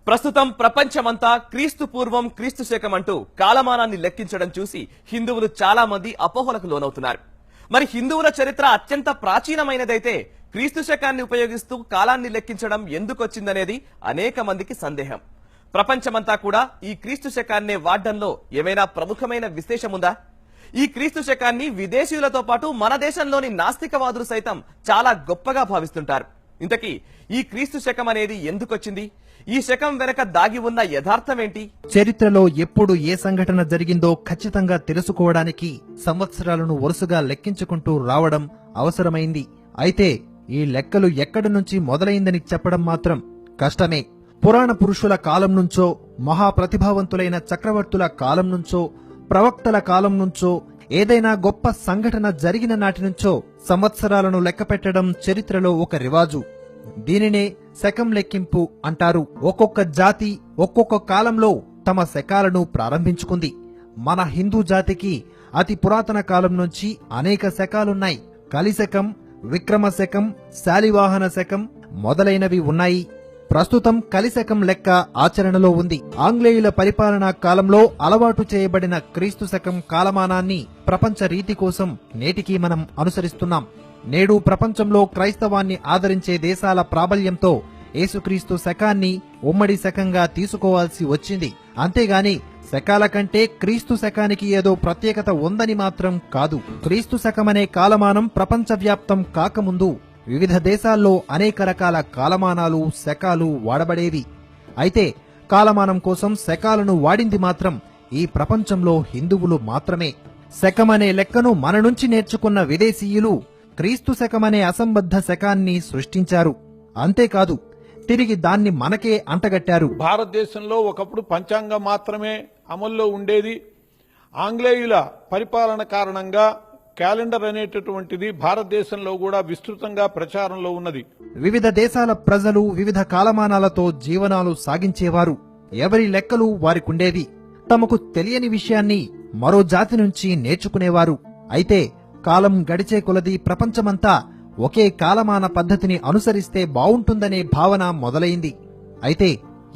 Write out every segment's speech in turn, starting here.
ప్రస్తుతం ప్రపంచమంతా క్రీస్తు పూర్వం క్రీస్తు శకం అంటూ కాలమానాన్ని లెక్కించడం చూసి హిందువులు చాలా మంది అపోహలకు లోనవుతున్నారు. మరి హిందువుల చరిత్ర అత్యంత ప్రాచీనమైనదైతే క్రీస్తు శకాన్ని ఉపయోగిస్తూ కాలాన్ని లెక్కించడం ఎందుకొచ్చిందనేది అనేక మందికి సందేహం. ప్రపంచమంతా కూడా ఈ క్రీస్తు శకాన్నే వాడడంలో ఏమైనా ప్రముఖమైన విశేషముందా? ఈ క్రీస్తు శకాన్ని విదేశీయులతో పాటు మన దేశంలోని నాస్తికవాదులు సైతం చాలా గొప్పగా భావిస్తుంటారు. ఇంతకీ ఈ క్రీస్తు శకం అనేది ఎందుకొచ్చింది? ఈ శకం వెనక దాగి ఉన్న యథార్థమేంటి? చరిత్రలో ఎప్పుడు ఏ సంఘటన జరిగిందో ఖచ్చితంగా తెలుసుకోవడానికి సంవత్సరాలను వరుసగా లెక్కించుకుంటూ రావడం అవసరమైంది. అయితే ఈ లెక్కలు ఎక్కడి నుంచి మొదలైందని చెప్పడం మాత్రం కష్టమే. పురాణ పురుషుల కాలం నుంచో, మహాప్రతిభావంతులైన చక్రవర్తుల కాలం నుంచో, ప్రవక్తల కాలం నుంచో, ఏదైనా గొప్ప సంఘటన జరిగిన నాటి నుంచో సంవత్సరాలను లెక్కపెట్టడం చరిత్రలో ఒక రివాజు. దీనినే శకం లెక్కింపు అంటారు. ఒక్కొక్క జాతి ఒక్కొక్క కాలంలో తమ శకాలను ప్రారంభించుకుంది. మన హిందూ జాతికి అతి పురాతన కాలం నుంచి అనేక శకాలున్నాయి. కలిశకం, విక్రమ శకం, శాలివాహన శకం మొదలైనవి ఉన్నాయి. ప్రస్తుతం కలిశకం లెక్క ఆచరణలో ఉంది. ఆంగ్లేయుల పరిపాలనా కాలంలో అలవాటు చేయబడిన క్రీస్తు శకం కాలమానాన్ని ప్రపంచ రీతి కోసం నేటికీ మనం అనుసరిస్తున్నాం. నేడు ప్రపంచంలో క్రైస్తవాన్ని ఆదరించే దేశాల ప్రాబల్యంతో యేసుక్రీస్తు శకాన్ని ఉమ్మడి శకంగా తీసుకోవాల్సి వచ్చింది. అంతేగాని శకాల కంటే క్రీస్తు శకానికి ఏదో ప్రత్యేకత ఉందని మాత్రం కాదు. క్రీస్తు శకమనే కాలమానం ప్రపంచవ్యాప్తం కాకముందు వివిధ దేశాల్లో అనేక రకాల కాలమానాలు, శకాలు వాడబడేవి. అయితే కాలమానం కోసం శకాలను వాడింది మాత్రం ఈ ప్రపంచంలో హిందువులు మాత్రమే. శకమనే లెక్కను మన నుంచి నేర్చుకున్న విదేశీయులు క్రీస్తు శకమనే అసంబద్ధ శకాన్ని సృష్టించారు. అంతేకాదు తిరిగి దాన్ని మనకే అంటగట్టారు. భారతదేశంలో ఒకప్పుడు పంచాంగం మాత్రమే అమల్లో ఉండేది. ఆంగ్లేయుల పరిపాలన కారణంగా క్యాలెండర్ అనేటటువంటిది భారతదేశంలో కూడా విస్తృతంగా ప్రచారంలో ఉన్నది. వివిధ దేశాల ప్రజలు వివిధ కాలమానాలతో జీవనాలు సాగించేవారు. ఎవరి లెక్కలు వారికుండేవి. తమకు తెలియని విషయాన్ని మరో జాతి నుంచి నేర్చుకునేవారు. అయితే కాలం గడిచే కొలది ప్రపంచమంతా ఒకే కాలమాన పద్ధతిని అనుసరిస్తే బావుంటుందనే భావన మొదలైంది. అయితే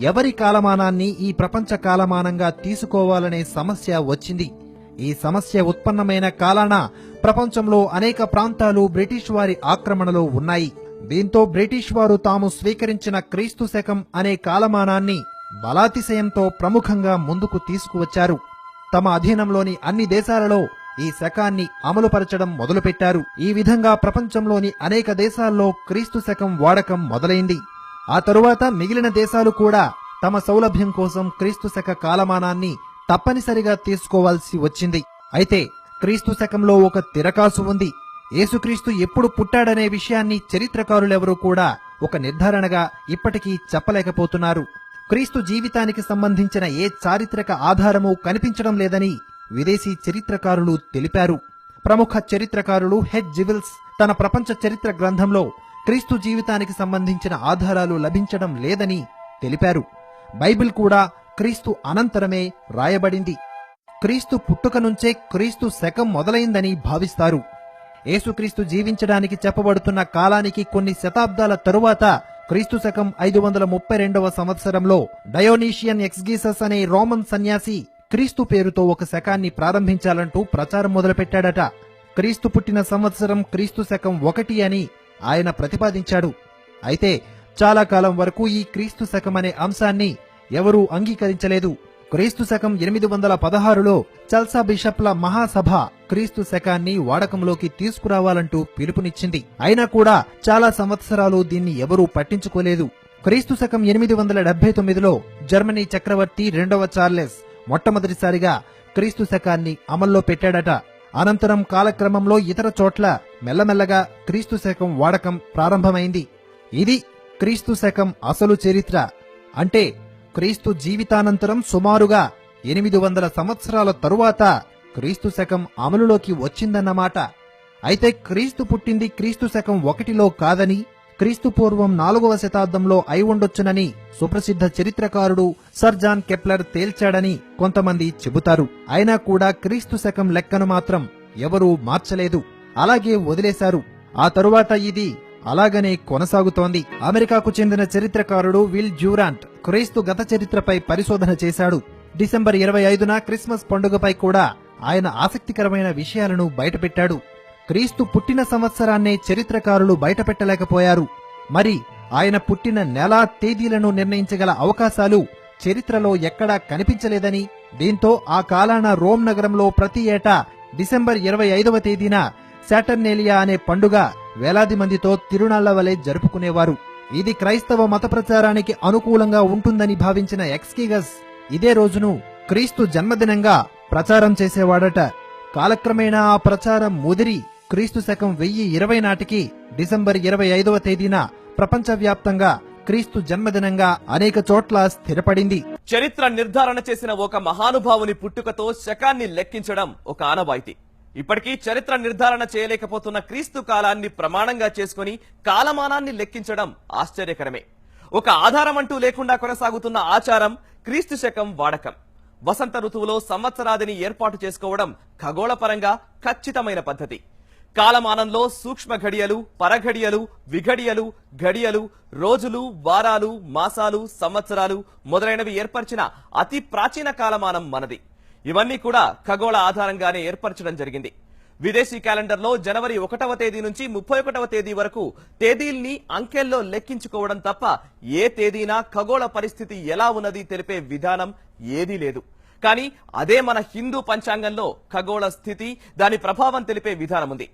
ఎవరి కాలమానాన్ని ఈ ప్రపంచ కాలమానంగా తీసుకోవాలనే సమస్య వచ్చింది. ఈ సమస్య ఉత్పన్నమైన కాలాన ప్రపంచంలో అనేక ప్రాంతాలు బ్రిటిష్ వారి ఆక్రమణలో ఉన్నాయి. దీంతో బ్రిటిష్ వారు తాము స్వీకరించిన క్రీస్తు శకం అనే కాలమానాన్ని బలాతిశయంతో ప్రముఖంగా ముందుకు తీసుకువచ్చారు. తమ అధీనంలోని అన్ని దేశాలలో ఈ శకాన్ని అమలుపరచడం మొదలుపెట్టారు. ఈ విధంగా ప్రపంచంలోని అనేక దేశాల్లో క్రీస్తు శకం వాడకం మొదలైంది. ఆ తరువాత మిగిలిన దేశాలు కూడా తమ సౌలభ్యం కోసం క్రీస్తు శక కాలమానాన్ని తప్పనిసరిగా తీసుకోవాల్సి వచ్చింది. అయితే క్రీస్తు శకంలో ఒక తిరకాసు ఉంది. యేసుక్రీస్తు ఎప్పుడు పుట్టాడనే విషయాన్ని చరిత్రకారులెవరూ కూడా ఒక నిర్ధారణగా ఇప్పటికీ చెప్పలేకపోతున్నారు. క్రీస్తు జీవితానికి సంబంధించిన ఏ చారిత్రక ఆధారమూ కనిపించడం లేదని విదేశీ చరిత్రకారులు తెలిపారు. ప్రముఖ చరిత్రకారులు హెచ్ జివిల్స్ తన ప్రపంచ చరిత్ర గ్రంథంలో క్రీస్తు జీవితానికి సంబంధించిన ఆధారాలు లభించడం లేదని తెలిపారు. బైబిల్ కూడా క్రీస్తు అనంతరమే రాయబడింది. క్రీస్తు పుట్టుక నుంచే క్రీస్తు శకం మొదలైందని భావిస్తారు. యేసుక్రీస్తు జీవించడానికి చెప్పబడుతున్న కాలానికి కొన్ని శతాబ్దాల తరువాత క్రీస్తు శకం 532వ సంవత్సరంలో డయోనీషియన్ ఎక్స్గీసస్ అనే రోమన్ సన్యాసి క్రీస్తు పేరుతో ఒక శకాన్ని ప్రారంభించాలంటూ ప్రచారం మొదలుపెట్టాడట. క్రీస్తు పుట్టిన సంవత్సరం క్రీస్తు శకం 1 అని ఆయన ప్రతిపాదించాడు. అయితే చాలా కాలం వరకు ఈ క్రీస్తు శకం అనే అంశాన్ని ఎవరూ అంగీకరించలేదు. క్రీస్తు శకం 816లో చల్సా బిషప్ల మహాసభ క్రీస్తు శకాన్ని వాడకంలోకి తీసుకురావాలంటూ పిలుపునిచ్చింది. అయినా కూడా చాలా సంవత్సరాలు దీన్ని ఎవరూ పట్టించుకోలేదు. క్రీస్తు శకం 879లో జర్మనీ చక్రవర్తి 2వ చార్లెస్ మొట్టమొదటిసారిగా క్రీస్తు శకాన్ని అమల్లో పెట్టాడట. అనంతరం కాలక్రమంలో ఇతర చోట్ల మెల్లమెల్లగా క్రీస్తు శకం వాడకం ప్రారంభమైంది. ఇది క్రీస్తు శకం అసలు చరిత్ర. అంటే క్రీస్తు జీవితానంతరం సుమారుగా 800 సంవత్సరాల తరువాత క్రీస్తు శకం అమలులోకి వచ్చిందన్నమాట. అయితే క్రీస్తు పుట్టింది క్రీస్తు శకం 1లో కాదని, క్రీస్తు పూర్వం 4వ శతాబ్దంలో అయి ఉండొచ్చునని సుప్రసిద్ధ చరిత్రకారుడు సర్ జాన్ కెప్లర్ తేల్చాడని కొంతమంది చెబుతారు. అయినా కూడా క్రీస్తు శకం లెక్కను మాత్రం ఎవరూ మార్చలేదు, అలాగే వదిలేశారు. ఆ తరువాత ఇది అలాగనే కొనసాగుతోంది. అమెరికాకు చెందిన చరిత్రకారుడు విల్ డ్యూరాంట్ క్రీస్తు గత చరిత్రపై పరిశోధన చేశాడు. డిసెంబర్ 25న క్రిస్మస్ పండుగపై కూడా ఆయన ఆసక్తికరమైన విషయాలను బయటపెట్టాడు. క్రీస్తు పుట్టిన సంవత్సరాన్నే చరిత్రకారులు బయటపెట్టలేకపోయారు. మరి ఆయన పుట్టిన నెల తేదీలను నిర్ణయించగల అవకాశాలు చరిత్రలో ఎక్కడా కనిపించలేదని, దీంతో ఆ కాలాన రోమ్ నగరంలో ప్రతి ఏటా డిసెంబర్ 25వ తేదీన శాటర్నేలియా అనే పండుగ వేలాది మందితో తిరునాళ్ల వలె జరుపుకునేవారు. ఇది క్రైస్తవ మత ప్రచారానికి అనుకూలంగా ఉంటుందని భావించిన ఎక్స్కిగస్ ఇదే రోజును క్రీస్తు జన్మదినంగా ప్రచారం చేసేవాడట. కాలక్రమేణా ఆ ప్రచారం ముదిరి క్రీస్తు శకం 1020 నాటికి డిసెంబర్ 25వ తేదీన ప్రపంచవ్యాప్తంగా క్రీస్తు జన్మదినంగా అనేక చోట్ల స్థిరపడింది. చరిత్ర నిర్ధారణ చేసిన ఒక మహానుభావుని పుట్టుకతో శకాన్ని లెక్కించడం ఒక ఆనవాయితీ. ఇప్పటికీ చరిత్ర నిర్ధారణ చేయలేకపోతున్న క్రీస్తు కాలాన్ని ప్రమాణంగా చేసుకుని కాలమానాన్ని లెక్కించడం ఆశ్చర్యకరమే. ఒక ఆధారం అంటూ లేకుండా కొనసాగుతున్న ఆచారం క్రీస్తు శకం వాడకం. వసంత ఋతువులో సంవత్సరాదిని ఏర్పాటు చేసుకోవడం ఖగోళపరంగా ఖచ్చితమైన పద్ధతి. కాలమానంలో సూక్ష్మ ఘడియలు, పరఘడియలు, విఘడియలు, ఘడియలు, రోజులు, వారాలు, మాసాలు, సంవత్సరాలు మొదలైనవి ఏర్పరిచిన అతి ప్రాచీన కాలమానం మనది. ఇవన్నీ కూడా ఖగోళ ఆధారంగానే ఏర్పరచడం జరిగింది. విదేశీ క్యాలెండర్లో జనవరి 1వ తేదీ నుంచి 31వ తేదీ వరకు తేదీల్ని అంకెల్లో లెక్కించుకోవడం తప్ప ఏ తేదీనా ఖగోళ పరిస్థితి ఎలా ఉన్నది తెలిపే విధానం ఏదీ లేదు. కానీ అదే మన హిందూ పంచాంగంలో ఖగోళ స్థితి, దాని ప్రభావం తెలిపే విధానం ఉంది.